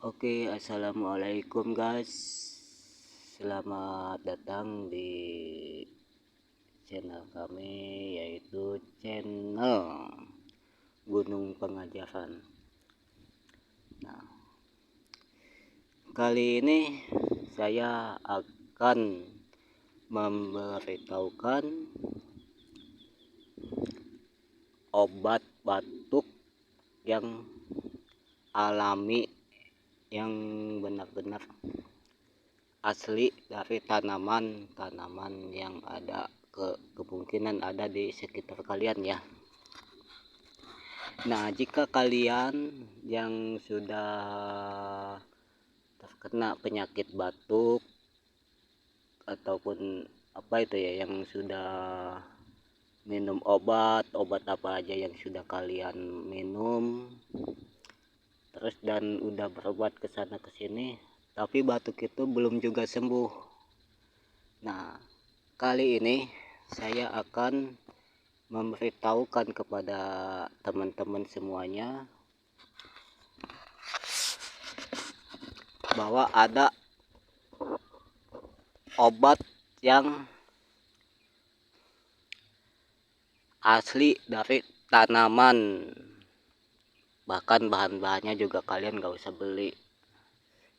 Oke, assalamualaikum guys. Selamat datang di channel kami, yaitu channel Gunung Pengajaran. Nah, kali ini saya akan memberitahukan obat batuk yang alami, yang benar-benar asli dari tanaman yang ada kemungkinan ada di sekitar kalian ya. Nah, jika kalian yang sudah terkena penyakit batuk ataupun apa itu ya, yang sudah minum obat apa aja yang sudah kalian minum terus dan udah berobat ke sana ke sini, tapi batuk itu belum juga sembuh. Nah, kali ini saya akan memberitahukan kepada teman-teman semuanya bahwa ada obat yang asli dari tanaman, bahkan bahan-bahannya juga kalian gak usah beli,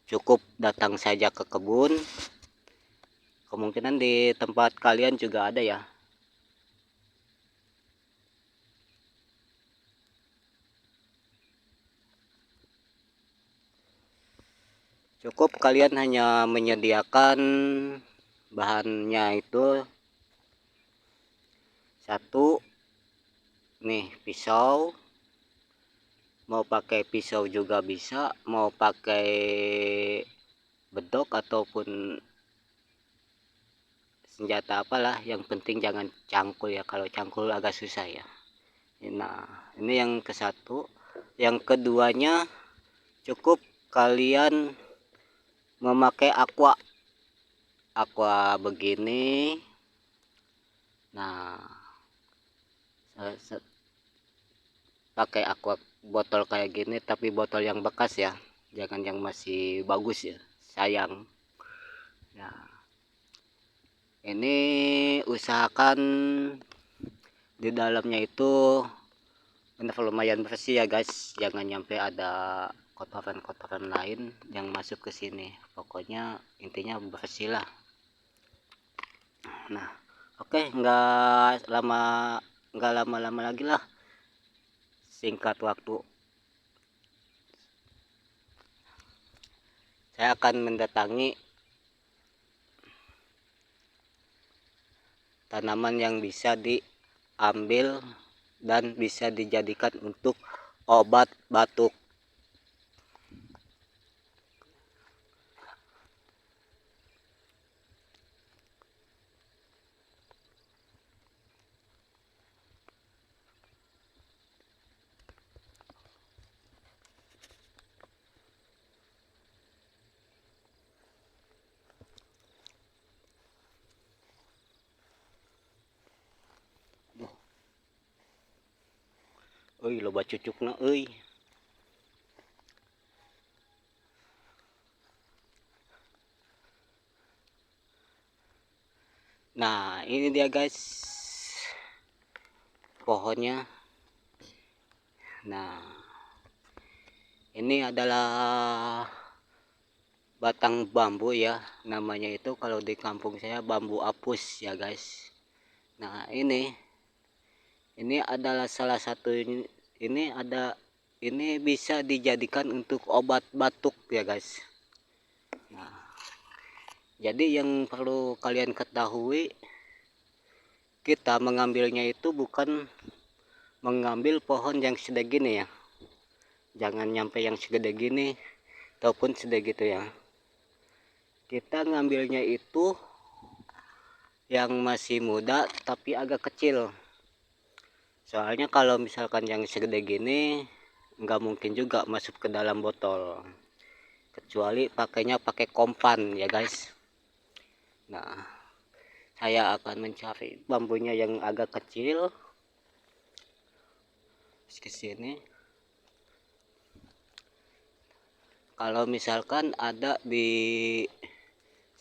cukup datang saja ke kebun. Kemungkinan di tempat kalian juga ada ya. Cukup kalian hanya menyediakan bahannya itu satu nih, pisau. Mau pakai pisau juga bisa, mau pakai bedok ataupun senjata apalah, yang penting jangan cangkul ya. Kalau cangkul agak susah ya. Nah, ini yang ke satu. Yang keduanya, cukup kalian memakai aqua begini. Nah, pakai aqua botol kayak gini, tapi botol yang bekas ya, jangan yang masih bagus ya, sayang. Nah, ini usahakan di dalamnya itu benar lumayan bersih ya guys, jangan nyampe ada kotoran-kotoran lain yang masuk ke sini. Pokoknya intinya bersih lah. Nah, oke, nggak lama-lama lagi lah, singkat waktu saya akan mendatangi tanaman yang bisa diambil dan bisa dijadikan untuk obat batuk. Loba cucukna euy. Nah, ini dia guys pohonnya. Nah, ini adalah batang bambu ya, namanya itu kalau di kampung saya bambu apus ya guys. Nah, ini adalah salah satu, ini bisa dijadikan untuk obat batuk ya guys. Nah, jadi yang perlu kalian ketahui, kita mengambilnya itu bukan mengambil pohon yang segede gini ya, jangan nyampe yang segede gini ataupun segede gitu ya. Kita ngambilnya itu yang masih muda tapi agak kecil. Soalnya kalau misalkan yang segede gini nggak mungkin juga masuk ke dalam botol, kecuali pakainya pakai kompan ya guys. Nah, saya akan mencari bambunya yang agak kecil ke sini. Kalau misalkan ada di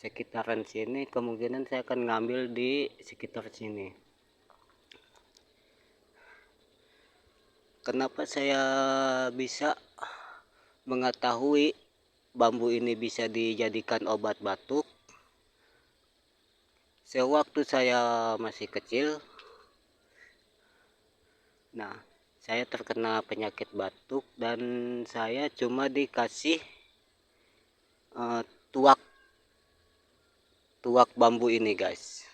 sekitaran sini, kemungkinan saya akan ngambil di sekitar sini. Kenapa saya bisa mengetahui bambu ini bisa dijadikan obat batuk? Sewaktu saya masih kecil, nah, saya terkena penyakit batuk dan saya cuma dikasih tuak bambu ini, guys.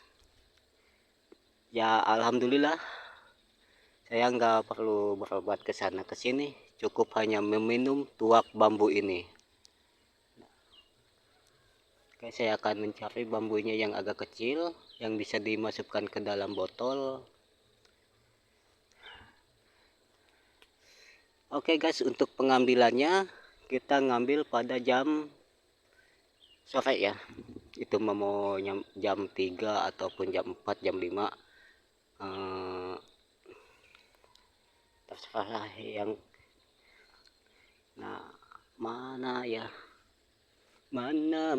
Ya, alhamdulillah saya nggak perlu berobat ke sana ke sini, cukup hanya meminum tuak bambu ini. Oke, saya akan mencari bambunya yang agak kecil yang bisa dimasukkan ke dalam botol. Oke guys, untuk pengambilannya kita ngambil pada jam sore ya. Itu mau jam 3 ataupun jam 4, jam 5. Terserah yang nah, mana ya? Mana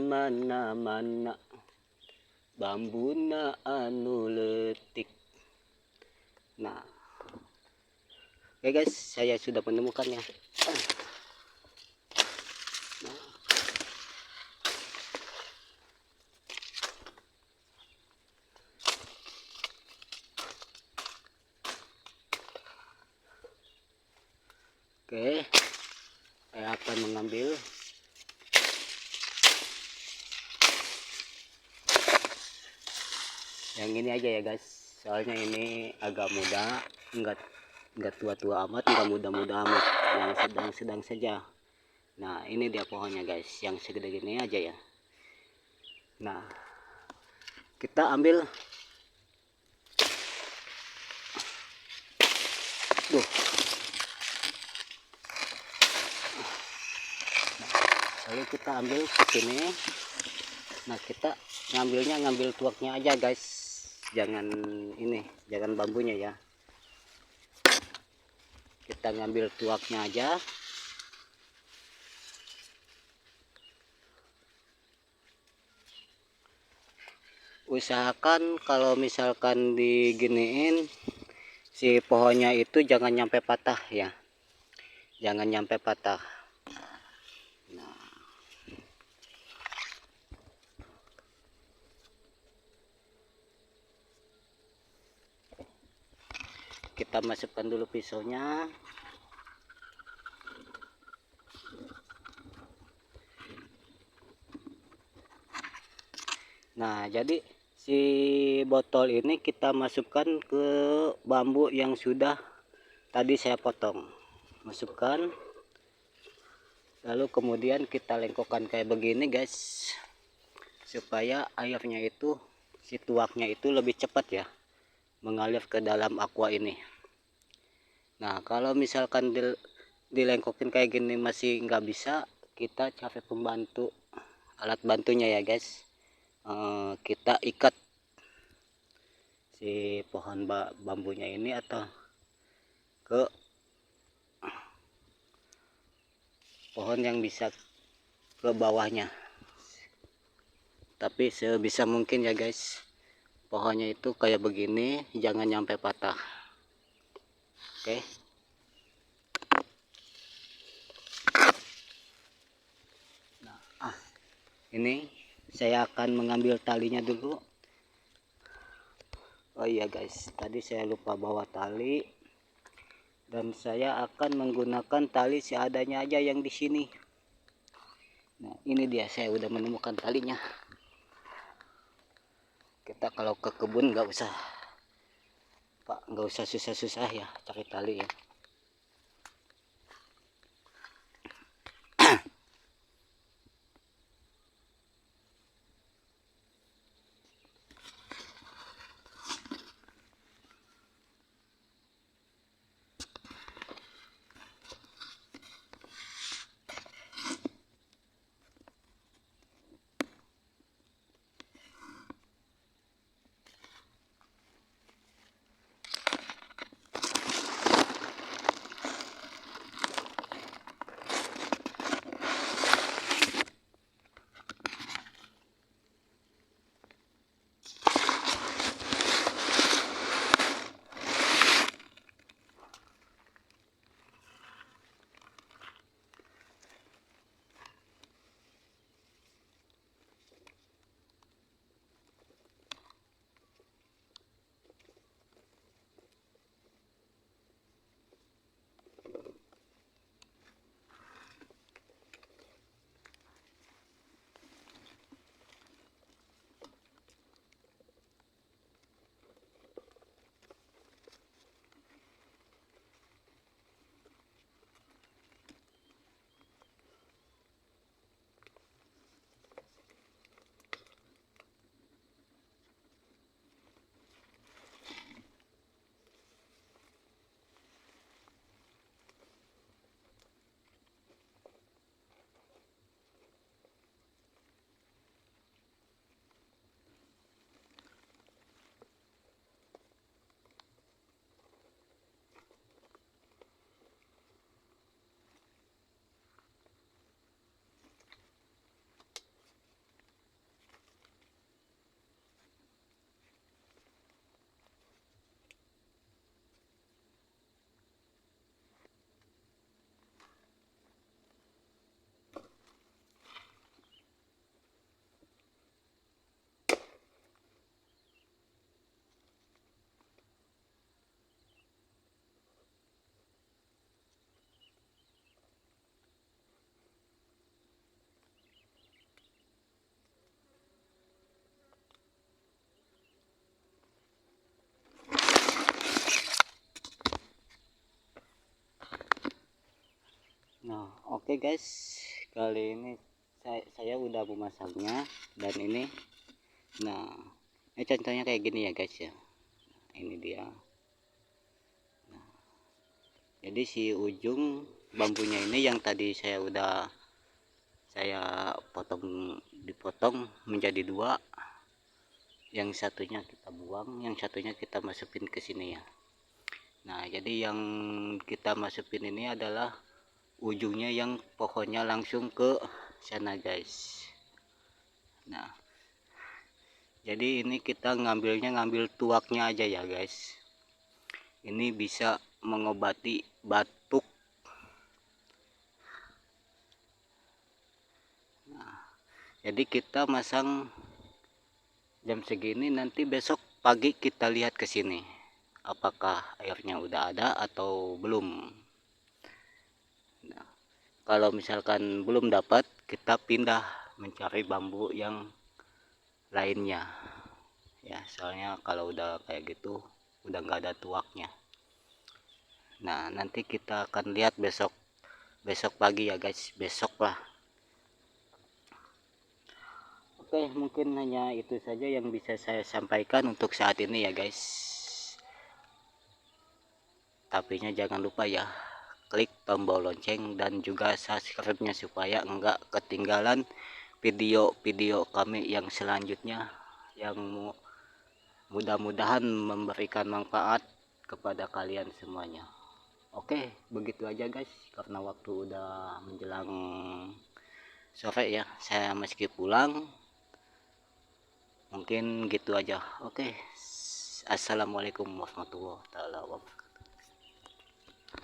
bambuna anu letik. Nah, oke guys, saya sudah menemukannya. Oke, saya akan mengambil yang ini aja ya guys, soalnya ini agak muda, enggak tua-tua amat, enggak muda-muda amat, yang sedang-sedang saja. Nah, ini dia pohonnya guys, yang segede gini aja ya. Nah, kita ambil tuh. Lalu kita ambil ke sini. Nah, kita ngambil tuaknya aja guys, jangan bambunya ya. Kita ngambil tuaknya aja. Usahakan kalau misalkan diginiin si pohonnya itu jangan nyampe patah ya, jangan nyampe patah. Nah, kita masukkan dulu pisaunya. Nah, jadi si botol ini kita masukkan ke bambu yang sudah tadi saya potong, masukkan, lalu kemudian kita lengkokkan kayak begini guys, supaya airnya itu, si tuaknya itu lebih cepat ya mengalir ke dalam aqua ini. Nah, kalau misalkan dilengkokin kayak gini masih nggak bisa, kita cari pembantu, alat bantunya ya guys. Kita ikat si pohon bambunya ini atau ke pohon yang bisa ke bawahnya, tapi sebisa mungkin ya guys, pohonnya itu kayak begini, jangan nyampe patah. Oke. Nah, ini saya akan mengambil talinya dulu. Oh iya guys, tadi saya lupa bawa tali, dan saya akan menggunakan tali seadanya aja yang di sini. Nah, ini dia, saya udah menemukan talinya. Kita kalau ke kebun nggak usah susah-susah ya cari tali ya. Nah, oke guys, kali ini saya udah memasangnya. Dan ini, nah, ini contohnya kayak gini ya guys ya. Ini dia. Jadi si ujung bambunya ini yang tadi saya dipotong menjadi dua. Yang satunya kita buang, yang satunya kita masukin ke sini ya. Nah, jadi yang kita masukin ini adalah ujungnya yang pohonnya langsung ke sana guys. Nah, jadi ini kita ngambil tuaknya aja ya guys. Ini bisa mengobati batuk. Nah, jadi kita masang jam segini, nanti besok pagi kita lihat ke sini apakah airnya udah ada atau belum. Nah, kalau misalkan belum dapat, kita pindah mencari bambu yang lainnya ya, soalnya kalau udah kayak gitu udah nggak ada tuaknya. Nah, nanti kita akan lihat besok pagi ya guys, besok lah. Oke, mungkin hanya itu saja yang bisa saya sampaikan untuk saat ini ya guys. Tapi jangan lupa ya, klik tombol lonceng dan juga subscribe-nya supaya enggak ketinggalan video-video kami yang selanjutnya, yang mudah-mudahan memberikan manfaat kepada kalian semuanya. Oke, begitu aja guys, karena waktu udah menjelang sore ya, saya meski pulang. Mungkin gitu aja. Oke, assalamualaikum warahmatullahi wabarakatuh.